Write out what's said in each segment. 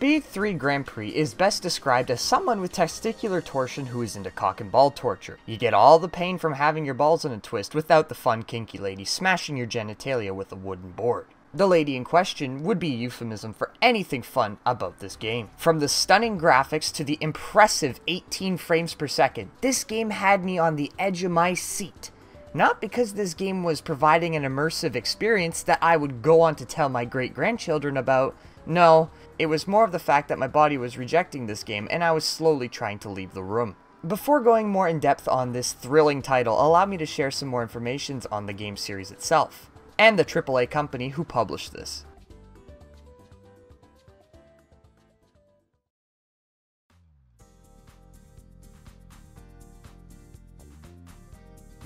Speed 3 Grand Prix is best described as someone with testicular torsion who is into cock and ball torture. You get all the pain from having your balls in a twist without the fun kinky lady smashing your genitalia with a wooden board. The lady in question would be a euphemism for anything fun about this game. From the stunning graphics to the impressive 18 frames per second, this game had me on the edge of my seat. Not because this game was providing an immersive experience that I would go on to tell my great-grandchildren about. No, it was more of the fact that my body was rejecting this game and I was slowly trying to leave the room. Before going more in depth on this thrilling title, allow me to share some more information on the game series itself, and the AAA company who published this.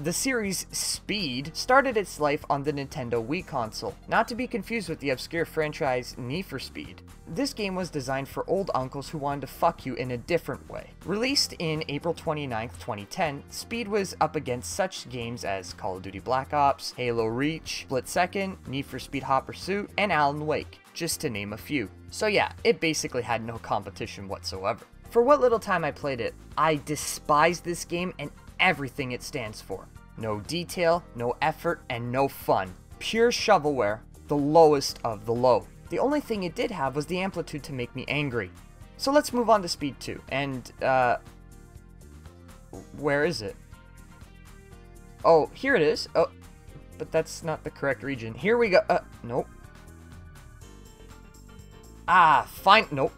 The series Speed started its life on the Nintendo Wii console, not to be confused with the obscure franchise Need for Speed. This game was designed for old uncles who wanted to fuck you in a different way. Released in April 29, 2010, Speed was up against such games as Call of Duty Black Ops, Halo Reach, Split Second, Need for Speed Hot Pursuit, and Alan Wake, just to name a few. So yeah, it basically had no competition whatsoever. For what little time I played it, I despised this game and everything it stands for. No detail, no effort, and no fun. Pure shovelware, the lowest of the low. The only thing it did have was the amplitude to make me angry. So let's move on to Speed 2, and, where is it? Oh, here it is. Oh, but that's not the correct region. Here we go. Nope. Ah, fine, nope.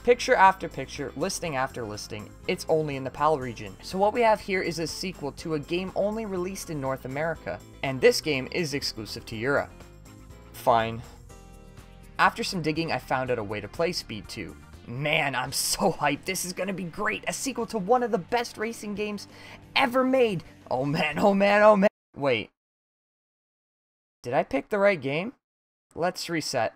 Picture after picture, listing after listing, it's only in the PAL region. So what we have here is a sequel to a game only released in North America, and this game is exclusive to Europe. Fine. After some digging, I found out a way to play Speed 2. Man, I'm so hyped, this is gonna be great! A sequel to one of the best racing games ever made! Oh man, oh man, oh man! Wait. Did I pick the right game? Let's reset.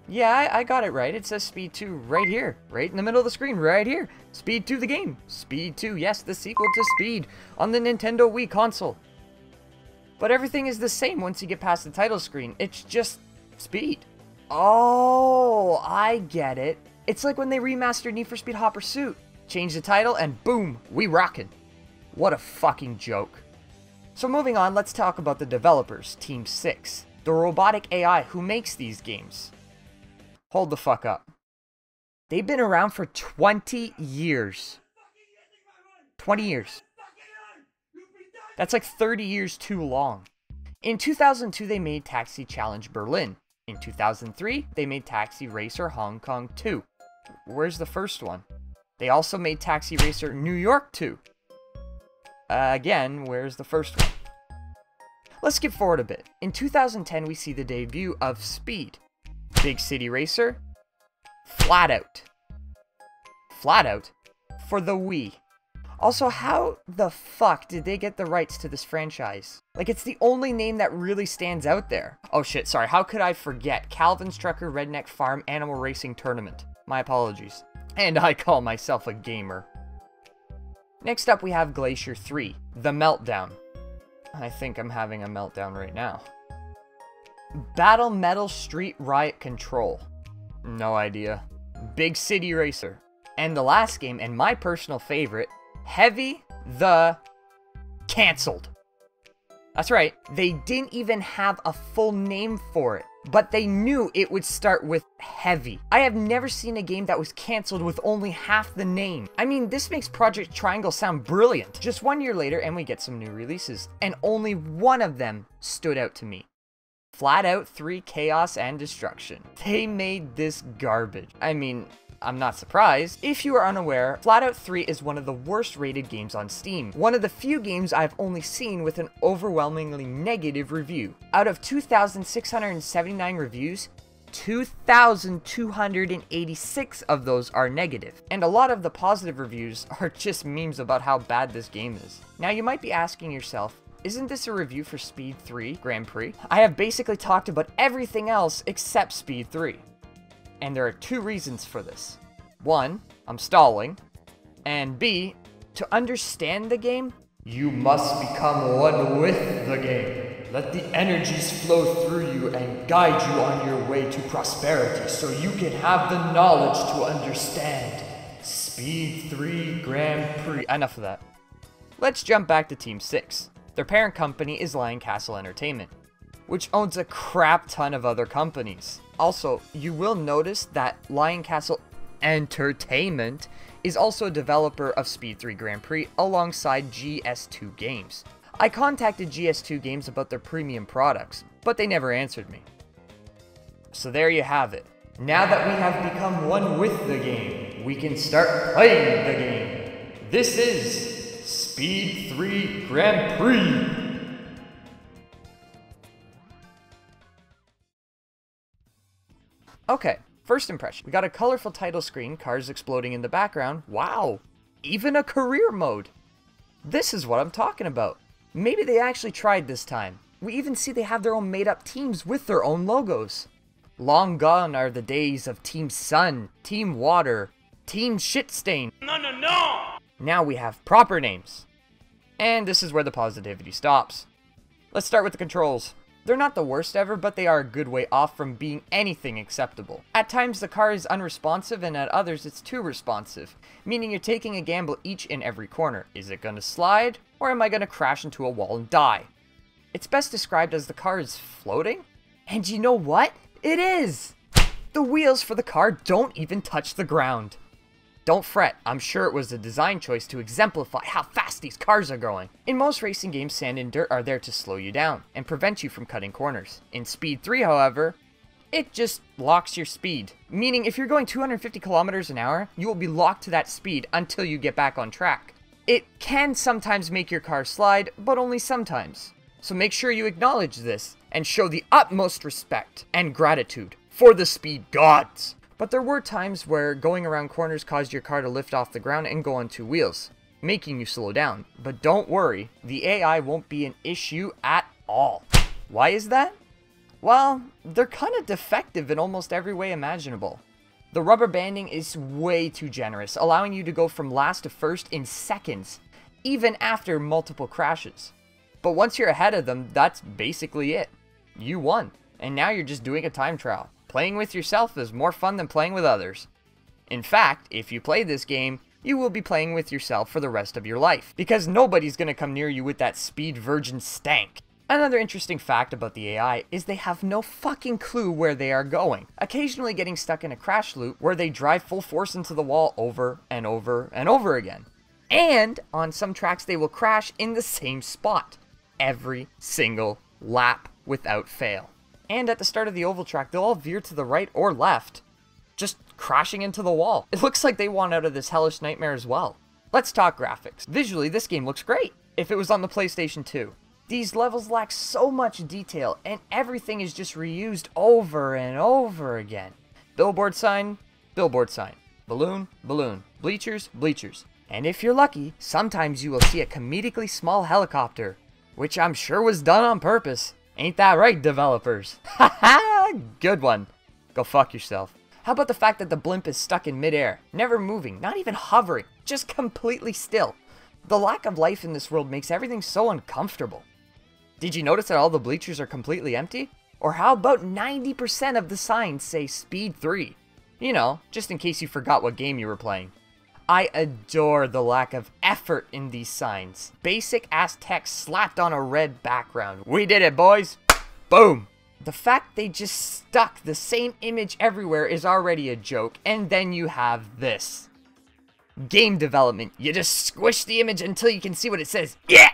Yeah, I got it right. It says Speed 2 right here. Right in the middle of the screen, right here. Speed 2 the game. Speed 2, yes, the sequel to Speed on the Nintendo Wii console. But everything is the same once you get past the title screen. It's just Speed. Oh, I get it. It's like when they remastered Need for Speed Hot Pursuit. Change the title and boom, we rockin'. What a fucking joke. So moving on, let's talk about the developers, Team 6. The robotic AI who makes these games. Hold the fuck up. They've been around for 20 years. 20 years. That's like 30 years too long. In 2002, they made Taxi Challenge Berlin. In 2003, they made Taxi Racer Hong Kong 2. Where's the first one? They also made Taxi Racer New York 2. Again, where's the first one? Let's skip forward a bit. In 2010, we see the debut of Speed. Big City Racer, Flat Out. Flat Out? For the Wii. Also, how the fuck did they get the rights to this franchise? Like, it's the only name that really stands out there. Oh shit, sorry, how could I forget? Calvin's Trucker Redneck Farm Animal Racing Tournament. My apologies. And I call myself a gamer. Next up we have Glacier 3, The Meltdown. I think I'm having a meltdown right now. Battle Metal Street Riot Control. No idea. Big City Racer. And the last game, and my personal favorite, Heavy the Cancelled. That's right, they didn't even have a full name for it, but they knew it would start with Heavy. I have never seen a game that was cancelled with only half the name. I mean, this makes Project Triangle sound brilliant. Just 1 year later, and we get some new releases, and only one of them stood out to me. Flat Out 3 Chaos and Destruction. They made this garbage. I mean, I'm not surprised. If you are unaware, Flat Out 3 is one of the worst rated games on Steam. One of the few games I've only seen with an overwhelmingly negative review. Out of 2,679 reviews, 2,286 of those are negative. And a lot of the positive reviews are just memes about how bad this game is. Now you might be asking yourself, isn't this a review for Speed 3 Grand Prix? I have basically talked about everything else except Speed 3. And there are two reasons for this. One, I'm stalling. And B, to understand the game, you must become one with the game. Let the energies flow through you and guide you on your way to prosperity so you can have the knowledge to understand. Speed 3 Grand Prix. Enough of that. Let's jump back to Team 6. Their parent company is Lion Castle Entertainment, which owns a crap ton of other companies. Also, you will notice that Lion Castle Entertainment is also a developer of Speed 3 Grand Prix alongside GS2 Games. I contacted GS2 Games about their premium products, but they never answered me. So there you have it. Now that we have become one with the game, we can start playing the game. This is Speed 3 Grand Prix. Okay, first impression. We got a colorful title screen, cars exploding in the background. Wow, even a career mode. This is what I'm talking about. Maybe they actually tried this time. We even see they have their own made-up teams with their own logos. Long gone are the days of Team Sun, Team Water, Team Shitstain. No! Now we have proper names. And this is where the positivity stops. Let's start with the controls. They're not the worst ever, but they are a good way off from being anything acceptable. At times the car is unresponsive, and at others it's too responsive, meaning you're taking a gamble each and every corner. Is it going to slide, or am I going to crash into a wall and die? It's best described as the car is floating. And you know what? It is! The wheels for the car don't even touch the ground. Don't fret, I'm sure it was a design choice to exemplify how fast these cars are going. In most racing games, sand and dirt are there to slow you down and prevent you from cutting corners. In Speed 3, however, it just locks your speed. Meaning if you're going 250 kilometers an hour, you will be locked to that speed until you get back on track. It can sometimes make your car slide, but only sometimes. So make sure you acknowledge this and show the utmost respect and gratitude for the speed gods. But there were times where going around corners caused your car to lift off the ground and go on two wheels, making you slow down. But don't worry, the AI won't be an issue at all. Why is that? Well, they're kind of defective in almost every way imaginable. The rubber banding is way too generous, allowing you to go from last to first in seconds, even after multiple crashes. But once you're ahead of them, that's basically it. You won, and now you're just doing a time trial. Playing with yourself is more fun than playing with others. In fact, if you play this game, you will be playing with yourself for the rest of your life, because nobody's going to come near you with that speed virgin stank. Another interesting fact about the AI is they have no fucking clue where they are going, occasionally getting stuck in a crash loop where they drive full force into the wall over and over and over again. And on some tracks they will crash in the same spot, every single lap without fail. And at the start of the oval track, they'll all veer to the right or left, just crashing into the wall. It looks like they want out of this hellish nightmare as well. Let's talk graphics. Visually, this game looks great if it was on the PlayStation 2. These levels lack so much detail, and everything is just reused over and over again. Billboard sign, balloon, balloon, bleachers, bleachers. And if you're lucky, sometimes you will see a comedically small helicopter, which I'm sure was done on purpose. Ain't that right, developers? Haha, good one. Go fuck yourself. How about the fact that the blimp is stuck in midair, never moving, not even hovering, just completely still? The lack of life in this world makes everything so uncomfortable. Did you notice that all the bleachers are completely empty? Or how about 90% of the signs say Speed 3? You know, just in case you forgot what game you were playing. I adore the lack of effort in these signs. Basic ass text slapped on a red background. We did it, boys! Boom! The fact they just stuck the same image everywhere is already a joke, and then you have this. Game development. You just squish the image until you can see what it says. Yeah!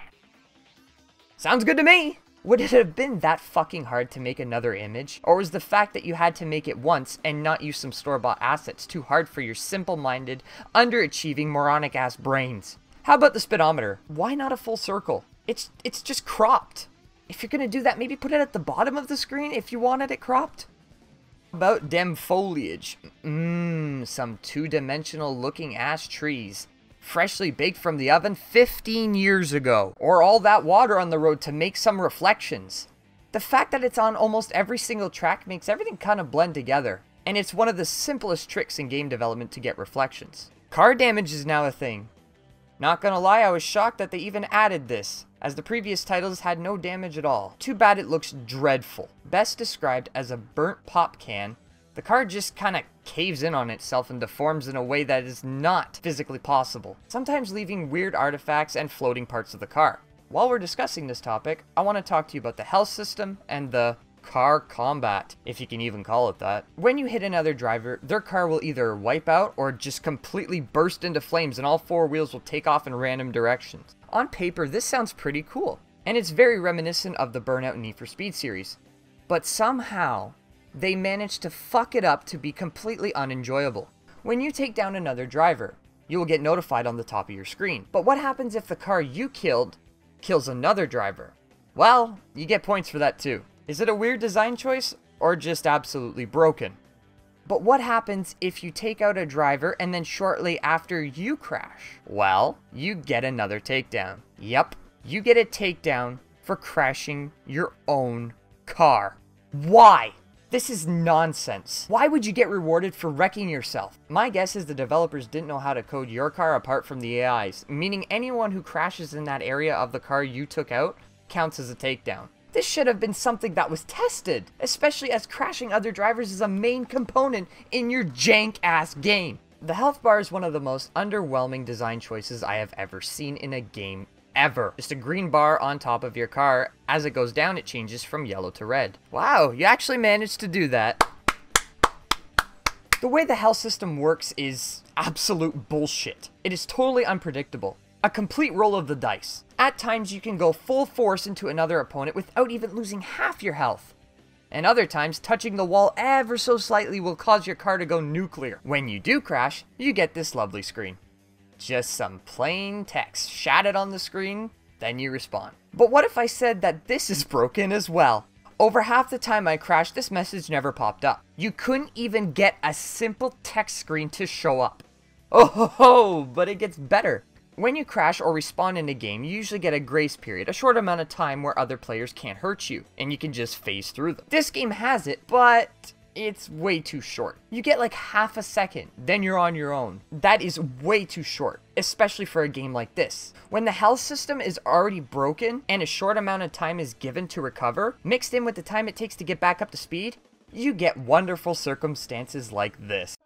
Sounds good to me! Would it have been that fucking hard to make another image? Or was the fact that you had to make it once and not use some store-bought assets too hard for your simple-minded, underachieving, moronic-ass brains? How about the speedometer? Why not a full circle? It's just cropped. If you're gonna do that, maybe put it at the bottom of the screen if you wanted it cropped. About dem foliage. Some two-dimensional looking ass trees. Freshly baked from the oven 15 years ago. Or all that water on the road to make some reflections. The fact that it's on almost every single track makes everything kind of blend together. And it's one of the simplest tricks in game development to get reflections. Car damage is now a thing. Not gonna lie, I was shocked that they even added this. as the previous titles had no damage at all. Too bad it looks dreadful. Best described as a burnt pop can, the car just kinda caves in on itself and deforms in a way that is not physically possible, sometimes leaving weird artifacts and floating parts of the car. While we're discussing this topic, I want to talk to you about the health system and the car combat, if you can even call it that. When you hit another driver, their car will either wipe out or just completely burst into flames and all four wheels will take off in random directions. On paper, this sounds pretty cool, and it's very reminiscent of the Burnout Need for Speed series. But somehow, they managed to fuck it up to be completely unenjoyable. When you take down another driver, you will get notified on the top of your screen. But what happens if the car you killed kills another driver? Well, you get points for that too. Is it a weird design choice, or just absolutely broken? But what happens if you take out a driver and then shortly after you crash? Well, you get another takedown. Yep, you get a takedown for crashing your own car. Why? This is nonsense. Why would you get rewarded for wrecking yourself? My guess is the developers didn't know how to code your car apart from the AIs, meaning anyone who crashes in that area of the car you took out counts as a takedown. This should have been something that was tested, especially as crashing other drivers is a main component in your jank-ass game. The health bar is one of the most underwhelming design choices I have ever seen in a game ever. Just a green bar on top of your car. As it goes down, it changes from yellow to red. Wow, you actually managed to do that. The way the health system works is absolute bullshit. It is totally unpredictable. A complete roll of the dice. At times you can go full force into another opponent without even losing half your health. And other times touching the wall ever so slightly will cause your car to go nuclear. When you do crash, you get this lovely screen. Just some plain text shaded on the screen, then you respawn. But what if I said that this is broken as well? Over half the time I crashed, this message never popped up. You couldn't even get a simple text screen to show up. Oh ho ho, but it gets better. When you crash or respawn in a game, you usually get a grace period, a short amount of time where other players can't hurt you, and you can just phase through them. This game has it, but it's way too short. You get like half a second, then you're on your own. That is way too short, especially for a game like this. When the health system is already broken, and a short amount of time is given to recover, mixed in with the time it takes to get back up to speed, you get wonderful circumstances like this.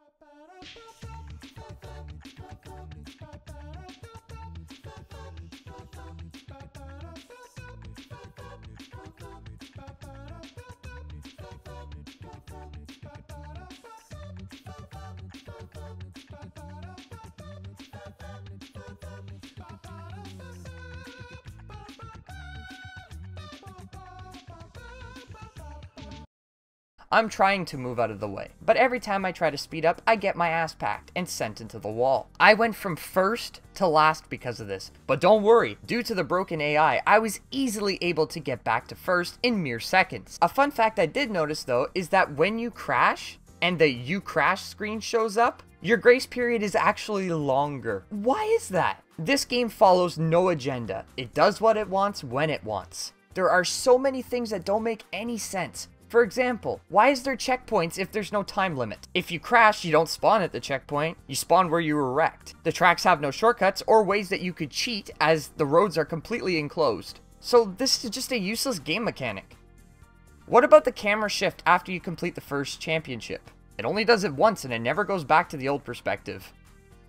I'm trying to move out of the way, but every time I try to speed up, I get my ass packed and sent into the wall. I went from first to last because of this, but don't worry, due to the broken AI, I was easily able to get back to first in mere seconds. A fun fact I did notice though, is that when you crash, and the you crash screen shows up, your grace period is actually longer. Why is that? This game follows no agenda. It does what it wants when it wants. There are so many things that don't make any sense. For example, why is there checkpoints if there's no time limit? If you crash, you don't spawn at the checkpoint, you spawn where you were wrecked. The tracks have no shortcuts or ways that you could cheat as the roads are completely enclosed. So this is just a useless game mechanic. What about the camera shift after you complete the first championship? It only does it once and it never goes back to the old perspective.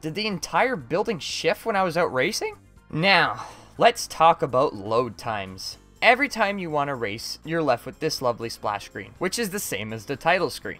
Did the entire building shift when I was out racing? Now, let's talk about load times. Every time you want to race, you're left with this lovely splash screen, which is the same as the title screen.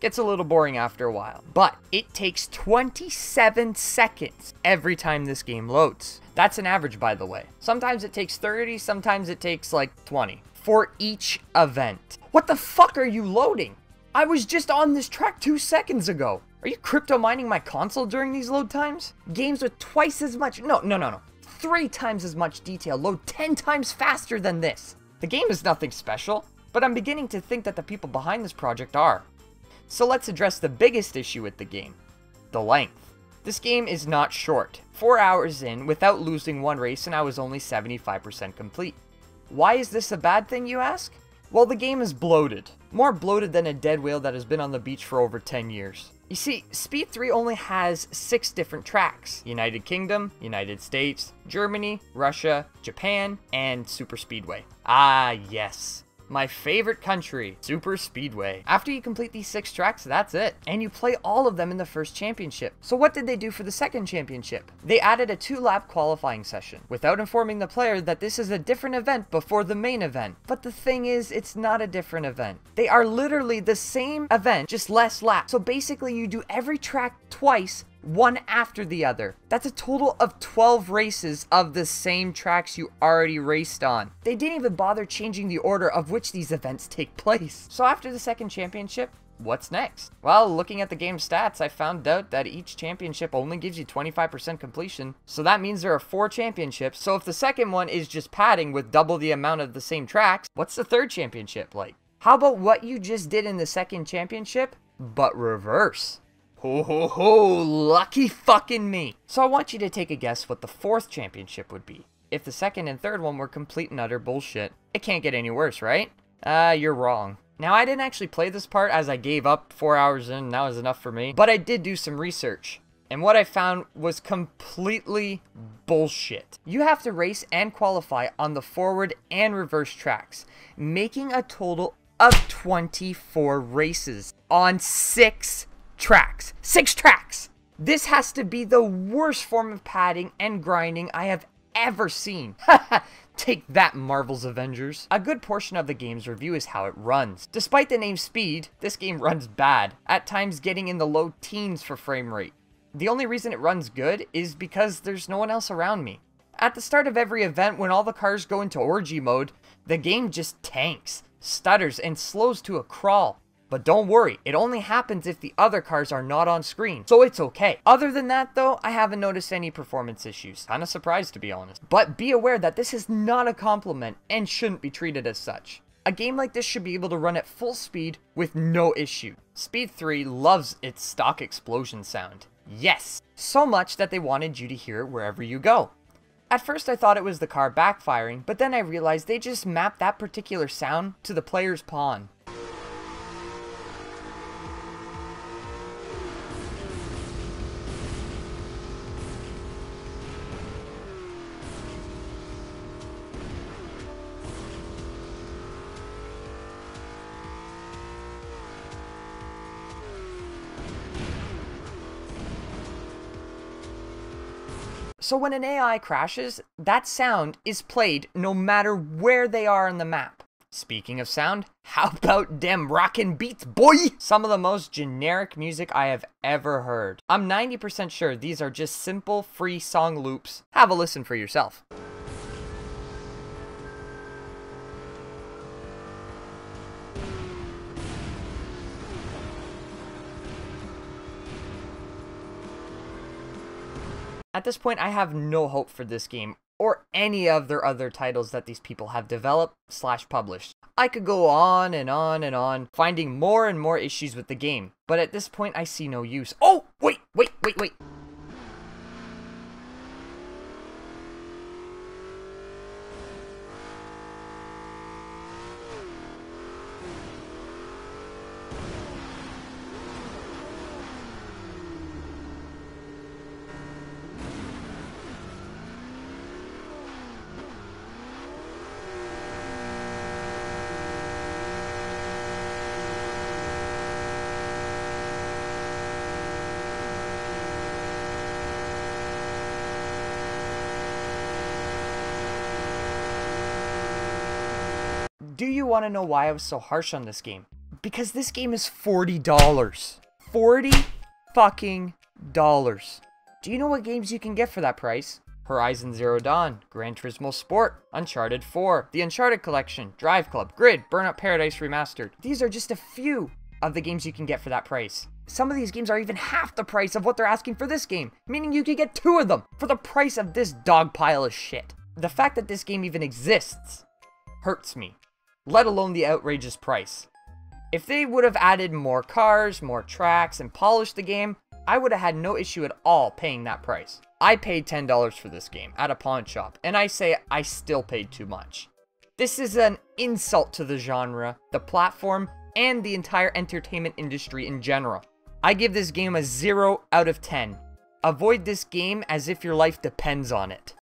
Gets a little boring after a while, but it takes 27 seconds every time this game loads. That's an average, by the way. Sometimes it takes 30, sometimes it takes like 20 for each event. What the fuck are you loading? I was just on this track 2 seconds ago. Are you crypto mining my console during these load times? Games with twice as much, no. 3 times as much detail load 10 times faster than this. The game is nothing special, but I'm beginning to think that the people behind this project are. So let's address the biggest issue with the game, the length. This game is not short. 4 hours in without losing one race and I was only 75% complete. Why is this a bad thing, you ask? Well, the game is bloated. more bloated than a dead whale that has been on the beach for over 10 years. You see, Speed 3 only has 6 different tracks: United Kingdom, United States, Germany, Russia, Japan, and Super Speedway. Ah, yes. My favorite country, Super Speedway. After you complete these 6 tracks, that's it. And you play all of them in the first championship. So what did they do for the second championship? They added a 2-lap qualifying session, without informing the player that this is a different event before the main event. But the thing is, it's not a different event. They are literally the same event, just less laps. So basically you do every track twice, one after the other. That's a total of 12 races of the same tracks you already raced on. They didn't even bother changing the order of which these events take place. So after the second championship, what's next? Well, looking at the game's stats, I found out that each championship only gives you 25% completion. So that means there are 4 championships. So if the second one is just padding with double the amount of the same tracks, what's the third championship like? How about what you just did in the second championship, but reverse? Ho ho ho, lucky fucking me. So I want you to take a guess what the 4th championship would be. If the second and third one were complete and utter bullshit, it can't get any worse, right? You're wrong. Now, I didn't actually play this part as I gave up 4 hours in, and that was enough for me. But I did do some research, and what I found was completely bullshit. You have to race and qualify on the forward and reverse tracks, making a total of 24 races on 6 tracks. 6 tracks! This has to be the worst form of padding and grinding I have ever seen. Take that, Marvel's Avengers. A good portion of the game's review is how it runs. Despite the name Speed, this game runs bad, at times getting in the low teens for frame rate. The only reason it runs good is because there's no one else around me. At the start of every event, when all the cars go into orgy mode, the game just tanks, stutters, and slows to a crawl. But don't worry, it only happens if the other cars are not on screen, so it's okay. Other than that though, I haven't noticed any performance issues. Kinda surprised, to be honest. But be aware that this is not a compliment and shouldn't be treated as such. A game like this should be able to run at full speed with no issue. Speed 3 loves its stock explosion sound. Yes! So much that they wanted you to hear it wherever you go. At first I thought it was the car backfiring, but then I realized they just mapped that particular sound to the player's pawn. So when an AI crashes, that sound is played no matter where they are on the map. Speaking of sound, how about dem rockin' beats, boy? Some of the most generic music I have ever heard. I'm 90% sure these are just simple, free song loops. Have a listen for yourself. At this point, I have no hope for this game, or any of their other titles that these people have developed / published. I could go on and on and on, finding more and more issues with the game, but at this point I see no use. Oh, wait. Do you want to know why I was so harsh on this game? Because this game is $40. $40 fucking dollars. Do you know what games you can get for that price? Horizon Zero Dawn, Gran Turismo Sport, Uncharted 4, the Uncharted Collection, Drive Club, Grid, Burnout Paradise Remastered. These are just a few of the games you can get for that price. Some of these games are even half the price of what they're asking for this game, meaning you could get 2 of them for the price of this dog pile of shit. The fact that this game even exists hurts me, let alone the outrageous price. If they would have added more cars, more tracks, and polished the game, I would have had no issue at all paying that price. I paid $10 for this game at a pawn shop, and I say I still paid too much. This is an insult to the genre, the platform, and the entire entertainment industry in general. I give this game a 0 out of 10. Avoid this game as if your life depends on it.